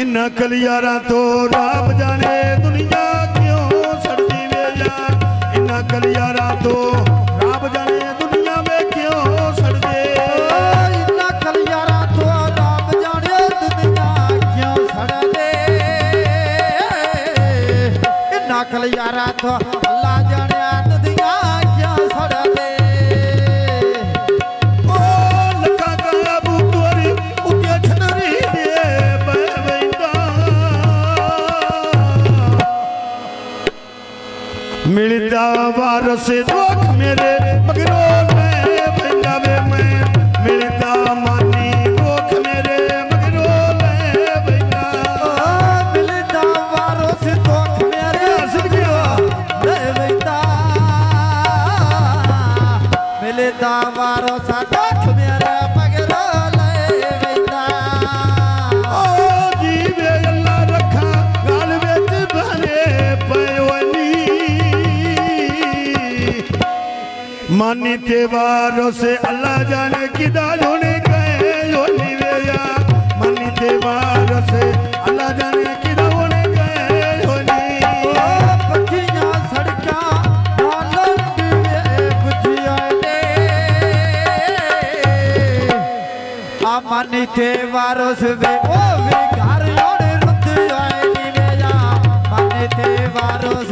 इन्ना कलियारा तो रब जाने दुनिया क्यों सड़ती वे यार। इन्ना कलियारा तो रब जाने दुनिया में क्यों सड़ते। इन्ना कलियारा तो रब जाने दुनिया क्यों सड़ते। इन्ना कलियारा तो अल्लाह जाने दुनिया क्यों सड़ते। ओ लका काबू तोरी उके छतरी दे बवेंदा। मिलता वारस दुख मेरे मगरों में बंदा वे मैं। मिलता मानी दुख मेरे मगरों में बंदा। मिलता वारस दुख मेरे मगरों में बंदा। मिलता वारस दुख मेरे मगरों में बंदा। ओ जीवे अल्लाह रखा गाल विच भरे पयोनी। मानी ते वारस अल्लाह जाने किदा होने गए होनी वे यार। मानी ते वारस अल्लाह जाने किदा होने गए होनी। पखियां सड़कां नालन दिए बुझिया ने। आ मानी ते वारस वे ओ वे घर ओड़े रुत आए नी वे या। मानी ते वारस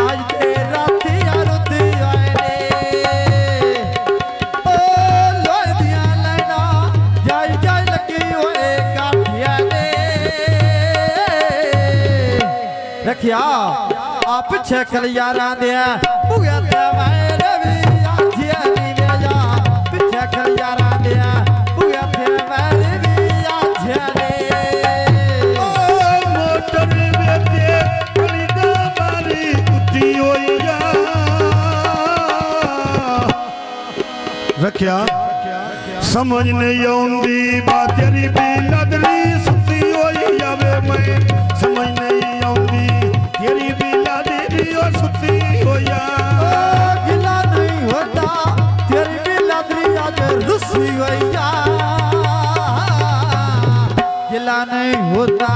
आज ते राती रुत आए ने। ओ लोई दियां लाइना जाई जाई लगी होए गाठिया ने। रखिया आ पिछे कलियारा दे बुगे ते मेरे भी आजिया नी वे जा। पिछे कलियारा दे बुगे ते मेरे भी आजिया ने। ओ मोटर बेटे कलिदा मारी कुत्ती होई जा। रखिया समझ नहीं आउंदी बात तेरी बिलादरी सुती होई जावे मैं। समझ नहीं आउंदी तेरी बिलादरी ओ सुती होया। गिला नहीं होता तेरी बिलादरी आज रुसी होया। गिला नहीं होता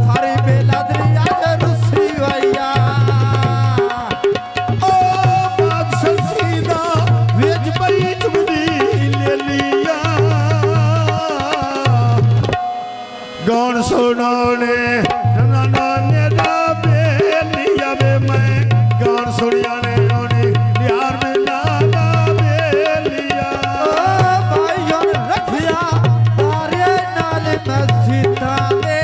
सारी बिलादरी आज रुसी होया। ओ बात ससीदा वेज पई चुगदी ले लिया। गान सुनाने नाना ने राबे लिया वे मैं। गान सुनियाने ओने यार में नाना बे लिया। भाइयों रखिया तारे नाल मसीता दे।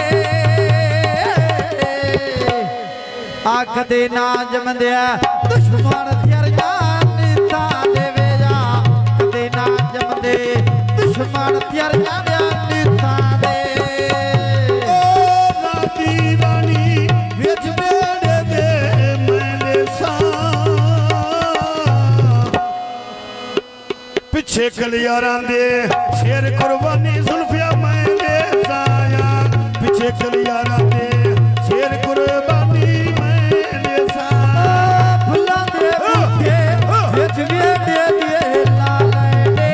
आख दे ना जमदिया दुश्मन तेरिया नीता देवे जा। कदे ना जमदे दुश्मन तेरिया नीता दे। ओ राती रानी विच बेड़े दे मैंने सा। पिछे कलियारां दे शेर कुर्बानी जुल्फिया मैंने साया। पिछे कलियारां दे शेर कुर्बानी मैंने सा। फुल्लां दे बूटे विच वेड़े दे लाले ने।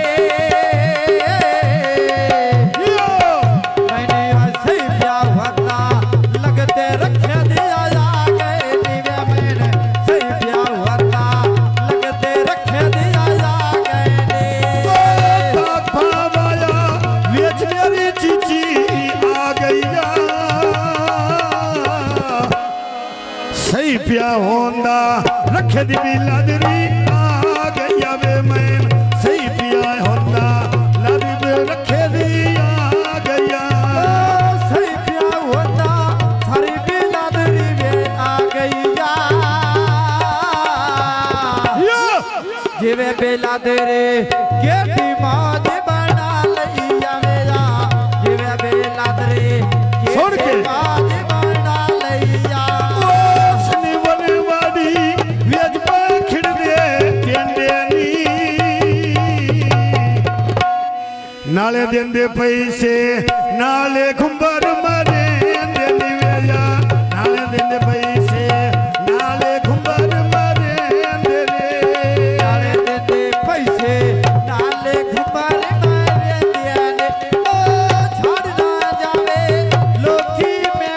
मैंने ऐसे प्यार होता लगते रखे दिया जा गए नीवे। मैंने सही प्यार होता लगते रखे दिया जा गए ने। भावाया वेच मेरी चीची आ गई या। सही प्या होंदा रखे दी बिलादरी आ गई वे मैं। सही प्या होंदा लादी रखे दी आ गया। सही प्यार होता सारी बिलादरी में आ गई या। जिवे बिलादरी केटी मौज बना लिया मेरा। जिवे बिलादरी सुन के। केटी मौज बना लिया। उसने बनवाड़ी वेज पर खिड़ दे टेंडे नी। नाले देंदे पैसे नाले घुंबर मारे देंदे वे या। नाले देंदे पैसे नाले घुंबर मारे देंदे। नाले देते पैसे नाले घुमारे मारे दिया ने। ओ छाड़ ना जावे लोकी में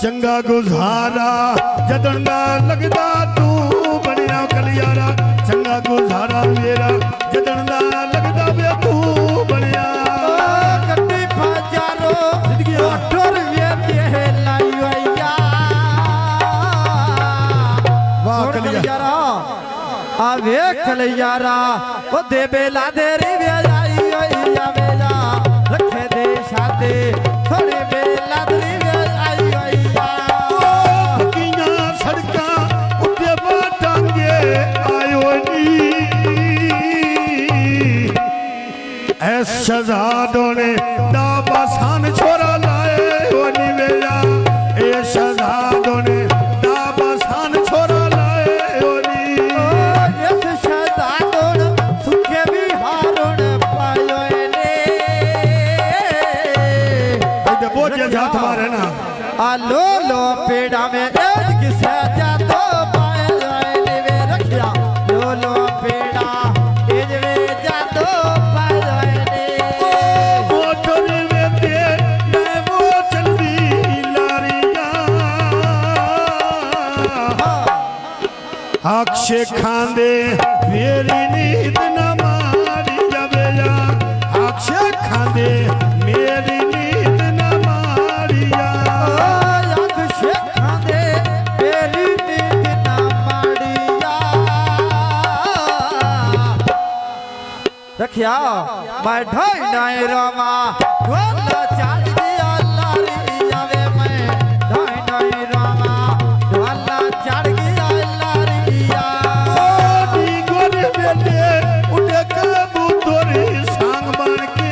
चंगा गुजारा जदन दा लगदा तू बनया कलियारा चंगा गुजारा मेरा जदन दा लगदा वे तू बनया गड्डी बाजारो मोटर वे ते लाई होया वाह कलियारा आ वे कलियारा ओ दे बेला देरी वे आई होया वेला रखे दे शादे थोड़े बेला देरी वे आई होया पक्कियां सड़कां उत्ते बाटांगे आयो नी ऐस शहजादों ने दाबासान छोरा लाए हो नी वेला ए शहजादों ने दाबासान छोरा लाए हो नी यस शहजादों सुखे भी हारुण पायो ने इधर बोझे हाथ मारे ना आ लो लो पेड़ा में एज किसे जातो पायो ने वे रखिया लो लो पेड़ा एज वे जातो पायो ने मोटर में दे मैं वो चलदी लारियां अक्षे खांदे मेरी नींद न मारी जावे या अक्षे खांदे मेरी नींद न मारिया याद शेखा दे मेरी नींद ना माड़िया रखिया मैं ढाई नाई रोमा ढोला चाड़ दिया लारिया वे मैं ढाई नाई रोमा ढोला चाड़ दिया लारिया नी गोर बेले उड़े कबूतरी सांग बन के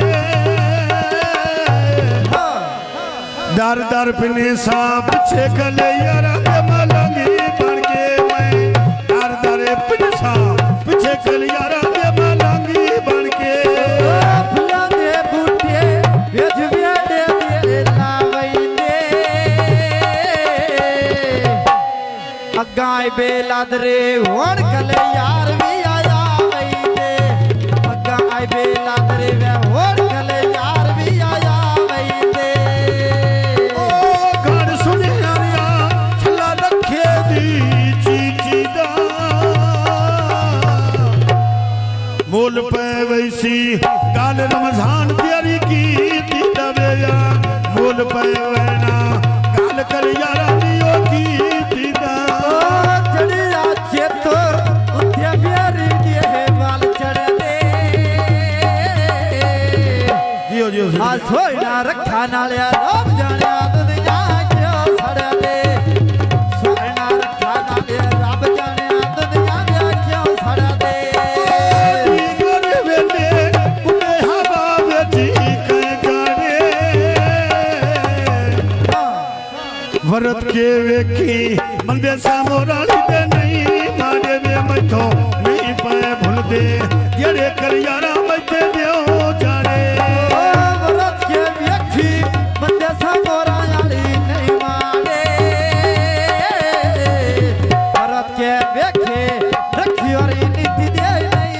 दर दर पिने सांप छे गले यारा दे मलंगी बन के मैं दर दर पिने सांप पीछे गले यारा दे मलंगी बन के फुला दे बूटे बेज बेडे दे लावई दे अगाई बेलाद रे होण कले यार भी आया वई दे अगाई बेलाद रे वे होण कले यार भी आया वई दे ओ घर सुने यारिया छला रखे दी चीची दा मोल पे वैसी गाल रमजान तेरी की दी दवेया मोल पे वैना गाल कर यारा दियो की दी दा चढ़िया चेतोर उठे बेरी दे वाल चढ़ दे जियो जियो आ सोना रखा नालिया रब जानिया दुनिया क्यों सड़ दे सोना रखा नालिया रब जानिया दुनिया क्यों सड़ दे गोर वेले उड़े हवा बेची कह जाने वरत के वेखी मंदे सामोराली दे नहीं मारे वे मथो नहीं पाए भूल दे जेड़े कर यारा मथे दियो जाने वरत के व्यक्ति बंदे सामोरा यारी नहीं मारे वरत के व्यक्ति रखी और नीति दे नहीं